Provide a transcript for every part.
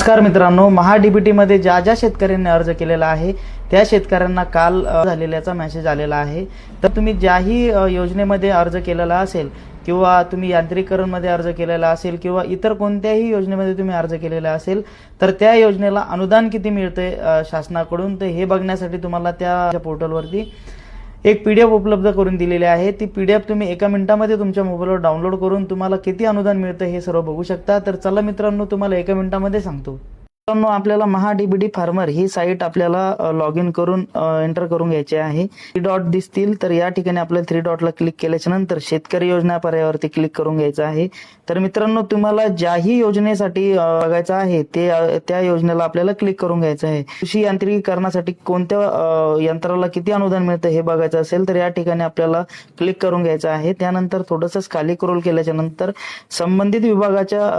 नमस्कार मित्रांनो, महाडीबीटी मध्ये ज्या ज्या शेतकऱ्यांनी अर्ज केलेला आहे त्या शेतकऱ्यांना काल झालेल्याचा मेसेज आलेला आहे। तर तुम्ही ज्याही योजनेमध्ये अर्ज केलेला असेल किंवा तुम्ही यांत्रिकरण मध्ये अर्ज केलेला असेल किंवा इतर कोणत्याही योजनेमध्ये तुम्ही अर्ज केलेला असेल तर त्या योजनेला अनुदान किती मिळते शासनाकडून ते हे बघण्यासाठी तुम्हाला त्या पोर्टलवरती एक पीडीएफ उपलब्ध करून दिलेली आहे। ती पीडीएफ तुम्ही एका मिनिटामध्ये तुमच्या मोबाईलवर डाउनलोड करून तुम्हाला किती अनुदान मिळतं हे सर्व बघू शकता। तर चला मित्रांनो, तुम्हाला एका मिनिटामध्ये सांगतो। मित्रांनो, आपल्याला महाडीबीटी फार्मर ही साईट आपल्याला लॉग इन करून एंटर करून घ्यायची आहे। 3 डॉट दिसतील तर या ठिकाणी आपल्याला 3 डॉटला क्लिक केल्याच्या नंतर शेतकरी योजना पर्यायावरती क्लिक करून घ्यायचं आहे। तर मित्रांनो, तुम्हाला ज्याही योजनेसाठी बघायचं आहे त्या योजनेला आपल्याला क्लिक करून घ्यायचं आहे। कृषी यांत्रिकीकरणासाठी कोणत्या यंत्राला किती अनुदान मिळतं हे बघायचं असेल तर या ठिकाणी आपल्याला क्लिक करून घ्यायचं आहे। त्यानंतर थोडंसं खाली स्क्रॉल केल्याच्या नंतर संबंधित विभागाच्या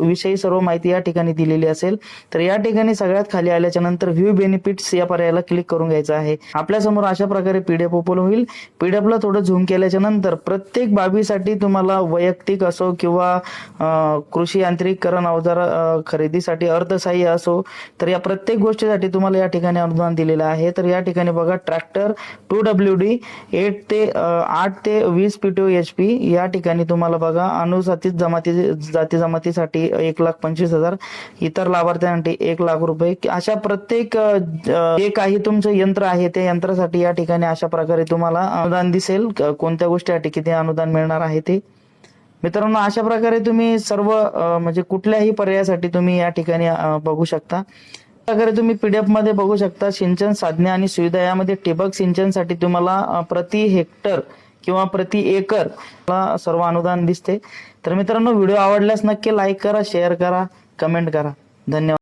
विषयी सर्व माहिती या ठिकाणी दिलेली असेल। तर या ठिकाणी सगळ्यात खाली आल्याच्या नंतर व्ह्यू बेनिफिट्स या पर्यायाला क्लिक करून घ्यायचं आहे। आपल्या समोर अशा प्रकारे पीडीएफ ओपन होईल। पीडीएफला थोडं झूम केल्याच्या नंतर प्रत्येक बाबीसाठी तुम्हाला वैयक्तिक असो किंवा कृषी यांत्रिकीकरण अवजार खरेदीसाठी अर्थसहाय्य असो तर या प्रत्येक गोष्टीसाठी तुम्हाला या ठिकाणी अनुदान दिलेलं आहे। तर या ठिकाणी बघा, ट्रॅक्टर 2WD 8 ते 20 PTO-HP या ठिकाणी तुम्हाला बघा अनुसूचित जाती जमातीसाठी 1,25,000, इतर लाभार्थ्यांसाठी 1,00,000 रुपये। अशा प्रत्येक जे काही तुमचं यंत्र आहे त्या यंत्रासाठी या ठिकाणी अशा प्रकारे तुम्हाला अनुदान दिसेल, कोणत्या गोष्टीसाठी किती अनुदान मिळणार आहे ते। मित्रांनो, अशा प्रकारे तुम्ही सर्व म्हणजे कुठल्याही पर्यायासाठी तुम्ही या ठिकाणी बघू शकता। प्रकारे तुम्ही पीडीएफ मध्ये बघू शकता सिंचन साधने आणि सुविधा यामध्ये ठिबक सिंचनसाठी तुम्हाला प्रति हेक्टर किंवा प्रति एकर सर्व अनुदान दिसते। तर मित्रांनो, व्हिडिओ आवडल्यास नक्की लाईक करा, शेअर करा, कमेंट करा। धन्यवाद।